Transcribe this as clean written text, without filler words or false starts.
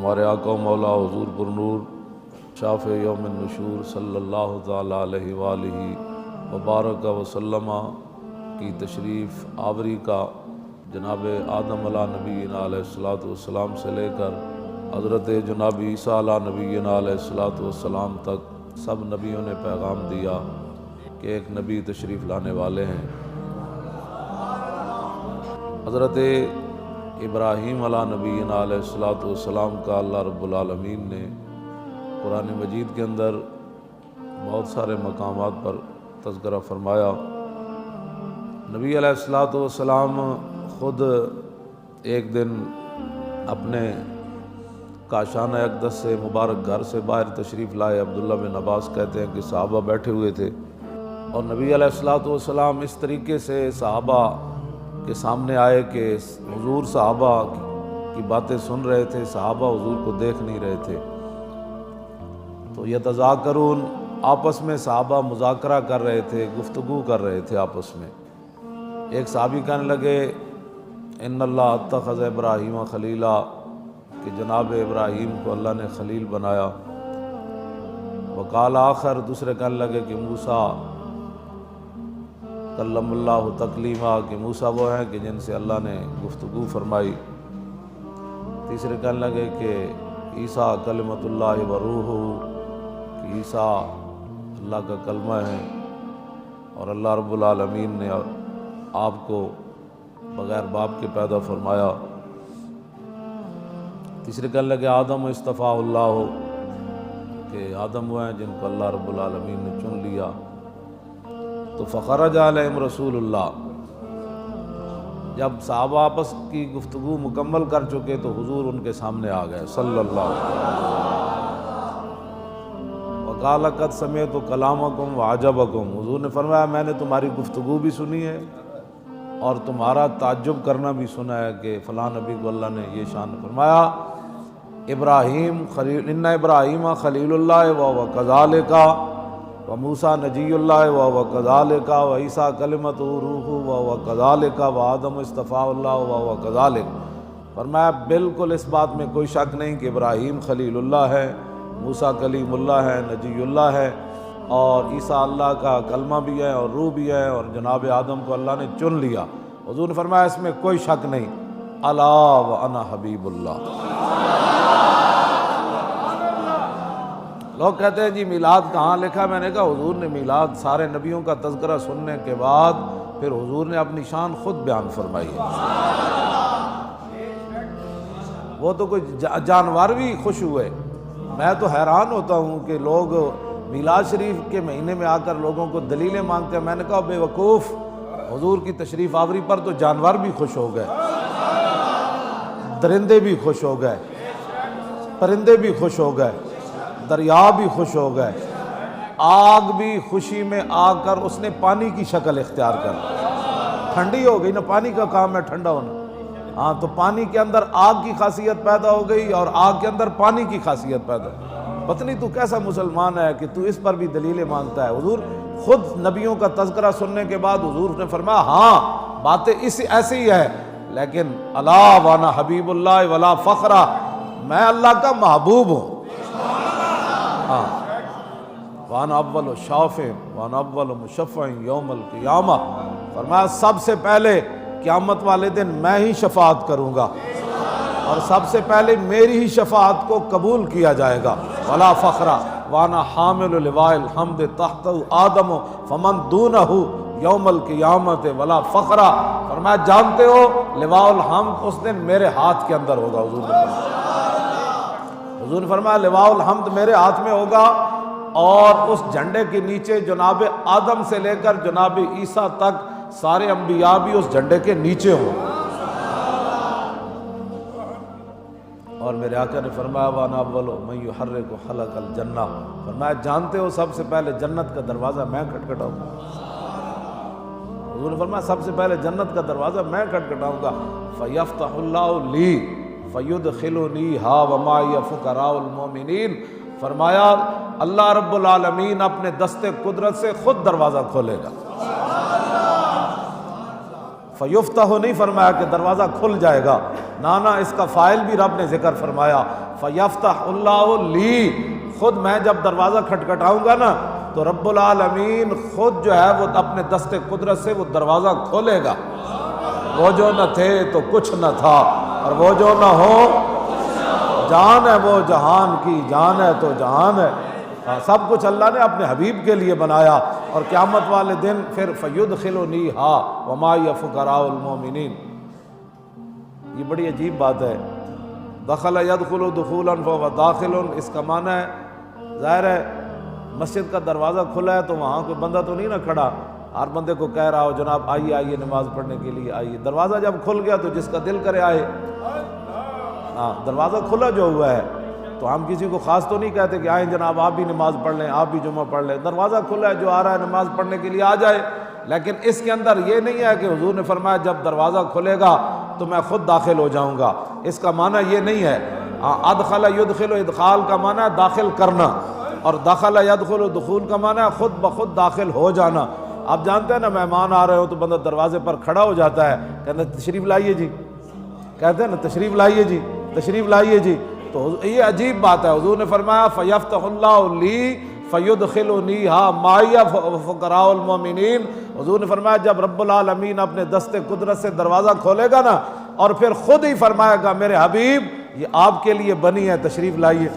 ہمارے آقا و مولا حضور پرنور شافع یوم النشور صلی اللہ تعالیٰ علیہ وآلہ وبارک وسلم کی تشریف آوری کا جناب آدم علیہ نبینا علیہ الصلوۃ والسلام سے لے کر حضرت جناب عیسیٰ علیہ نبینا علیہ الصلوۃ والسلام تک سب نبیوں نے پیغام دیا کہ ایک نبی تشریف لانے والے ہیں۔ حضرت ابراہیم علیہ نبینا علیہ الصلوۃ والسلام کا اللہ رب العالمین نے قرآن مجید کے اندر بہت سارے مقامات پر تذکرہ فرمایا۔ نبی علیہ الصلوۃ والسلام خود ایک دن اپنے کاشانہ اقدس سے مبارک گھر سے باہر تشریف لائے۔ عبداللہ بن عباس کہتے ہیں کہ صحابہ بیٹھے ہوئے تھے اور نبی علیہ الصلوۃ والسلام اس طریقے سے صحابہ کے سامنے آئے کہ حضور صحابہ کی باتیں سن رہے تھے، صحابہ حضور کو دیکھ نہیں رہے تھے۔ تو یتذاکرون، آپس میں صحابہ مذاکرہ کر رہے تھے، گفتگو کر رہے تھے آپس میں۔ ایک صحابی کہنے لگے ان اللہ اتخذ ابراہیم خلیلا، کہ جناب ابراہیم کو اللہ نے خلیل بنایا۔ وقال آخر، دوسرے کہنے لگے کہ موسیٰ کلم اللہ تکلیما، کہ موسیٰ وہ ہیں کہ جن سے اللہ نے گفتگو فرمائی۔ تیسرے کہنے لگے کہ عیسیٰ کلمۃ اللہ و روح، کہ عیسیٰ اللہ کا کلمہ ہے اور اللہ رب العالمین نے آپ کو بغیر باپ کے پیدا فرمایا۔ تیسرے کہنے لگے آدم اصطفیٰ اللہ، کہ آدم وہ ہیں جن کو اللہ رب العالمین نے چن لیا۔ تو فخرج علیہم رسول اللہ، جب صحابہ آپس کی گفتگو مکمل کر چکے تو حضور ان کے سامنے آ گئے صلی اللہ علیہ وسلم۔ وقال قد سمعت کلامکم وعجبکم، حضور نے فرمایا میں نے تمہاری گفتگو بھی سنی ہے اور تمہارا تعجب کرنا بھی سنا ہے کہ فلاں نبی کو اللہ نے یہ شان فرمایا۔ ابراہیم خلیل، ان ابراہیم خلیل اللہ وهو كذلك وموسیٰ نجی اللہ وهو كذلك وعیسیٰ کلمۃ روح وهو كذلك وآدم اصطفیٰ اللہ وهو كذلك۔ فرمایا بالکل اس بات میں کوئی شک نہیں کہ ابراہیم خلیل اللہ ہے، موسیٰ کلیم اللہ ہے، نجی اللہ ہے، اور عیسیٰ اللہ کا کلمہ بھی ہے اور روح بھی ہے، اور جناب آدم کو اللہ نے چن لیا۔ حضور نے فرمایا اس میں کوئی شک نہیں، الا وانا حبیب اللہ۔ لوگ کہتے ہیں جی میلاد کہاں لکھا؟ میں نے کہا حضور نے میلاد سارے نبیوں کا تذکرہ سننے کے بعد پھر حضور نے اپنی شان خود بیان فرمائی ہے۔ وہ تو کوئی جانور بھی خوش ہوئے۔ میں تو حیران ہوتا ہوں کہ لوگ میلاد شریف کے مہینے میں آ کر لوگوں کو دلیلیں مانگتے ہیں۔ میں نے کہا بے وقوف، حضور کی تشریف آوری پر تو جانور بھی خوش ہو گئے، درندے بھی خوش ہو گئے، پرندے بھی خوش ہو گئے، دریا بھی خوش ہو گئے، آگ بھی خوشی میں آ کر اس نے پانی کی شکل اختیار کر لی، ٹھنڈی ہو گئی نا، پانی کا کام ہے ٹھنڈا ہونا۔ ہاں تو پانی کے اندر آگ کی خاصیت پیدا ہو گئی اور آگ کے اندر پانی کی خاصیت پیدا ہو گئی۔ پتہ نہیں تو کیسا مسلمان ہے کہ تو اس پر بھی دلیلیں مانگتا ہے۔ حضور خود نبیوں کا تذکرہ سننے کے بعد حضور نے فرمایا ہاں باتیں ایسی ہی ہے، لیکن الا وانا حبیب اللہ ولا فخرہ، میں اللہ کا محبوب ہوں۔ ہاں وانا اول شافع وانا اول مشفع یوم القیامہ، فرمایا سب سے پہلے قیامت والے دن میں ہی شفاعت کروں گا اور سب سے پہلے میری ہی شفاعت کو قبول کیا جائے گا۔ ولا فخرہ وانا حامل لواء الحمد تحت آدم فمن دونہ یوم القیامت ولا فخرہ، فرمایا جانتے ہو لواء الحمد اس دن میرے ہاتھ کے اندر ہوگا۔ حضور نے فرمایا لواء الحمد میرے ہاتھ میں ہوگا اور اس جھنڈے کے نیچے جناب آدم سے لے کر جناب عیسیٰ تک سارے انبیاء بھی اس جھنڈے کے نیچے ہوں۔ اور میرے آقا نے فرمایا وانا اول من یحرک حلق الجنہ، فرمایا جانتے ہو سب سے پہلے جنت کا دروازہ میں کھٹکھٹاؤں گا۔ حضور نے فرمایا سب سے پہلے جنت کا دروازہ میں کھٹکھٹاؤں گا، فیفتح اللہ لی فیدخلنیہا ومعی فقراء المؤمنین، فرمایا اللہ رب العالمین اپنے دست قدرت سے خود دروازہ کھولے گا۔ فیفتح نہیں فرمایا کہ دروازہ کھل جائے گا، نانا اس کا فاعل بھی رب نے ذکر فرمایا، فیفتح اللہ لی، خود میں جب دروازہ کھٹکھٹاؤں گا نا تو رب العالمین خود جو ہے وہ اپنے دست قدرت سے وہ دروازہ کھولے گا۔ وہ جو نہ تھے تو کچھ نہ تھا، اور وہ جو نہ ہو جان ہے وہ جہان کی جان ہے تو جہان ہے۔ سب کچھ اللہ نے اپنے حبیب کے لیے بنایا، اور قیامت والے دن پھر فیدخلنیہا وما ہی فقراء المومنین۔ یہ بڑی عجیب بات ہے، دخل یدخل دخولا فهو داخل، اس کا معنی ہے ظاہر ہے مسجد کا دروازہ کھلا ہے تو وہاں کوئی بندہ تو نہیں نہ کھڑا، ہر بندے کو کہہ رہا ہو جناب آئیے آئیے نماز پڑھنے کے لیے آئیے۔ دروازہ جب کھل گیا تو جس کا دل کرے آئے۔ ہاں، دروازہ کھلا جو ہوا ہے تو ہم کسی کو خاص تو نہیں کہتے کہ آئیں جناب آپ بھی نماز پڑھ لیں، آپ بھی جمعہ پڑھ لیں۔ دروازہ کھلا ہے، جو آ رہا ہے نماز پڑھنے کے لیے آ جائے، لیکن اس کے اندر یہ نہیں ہے کہ حضور نے فرمایا جب دروازہ کھلے گا تو میں خود داخل ہو جاؤں گا، اس کا معنی یہ نہیں ہے۔ ادخل یدخل، ادخال کا معنی ہے داخل کرنا، اور دخل یدخل دخول کا معنی ہے خود بخود داخل ہو جانا۔ آپ جانتے ہیں نا مہمان آ رہے ہو تو بندہ دروازے پر کھڑا ہو جاتا ہے، کہتے ہیں تشریف لائیے جی، کہتے ہیں نا تشریف لائیے جی، تشریف لائیے جی۔ تو یہ عجیب بات ہے، حضور نے فرمایا فیفتح اللہ لی فیدخلنیہا معی فقراء المومنین۔ حضور نے فرمایا جب رب العالمین اپنے دست قدرت سے دروازہ کھولے گا نا، اور پھر خود ہی فرمائے گا میرے حبیب یہ آپ کے لیے بنی ہے، تشریف لائیے۔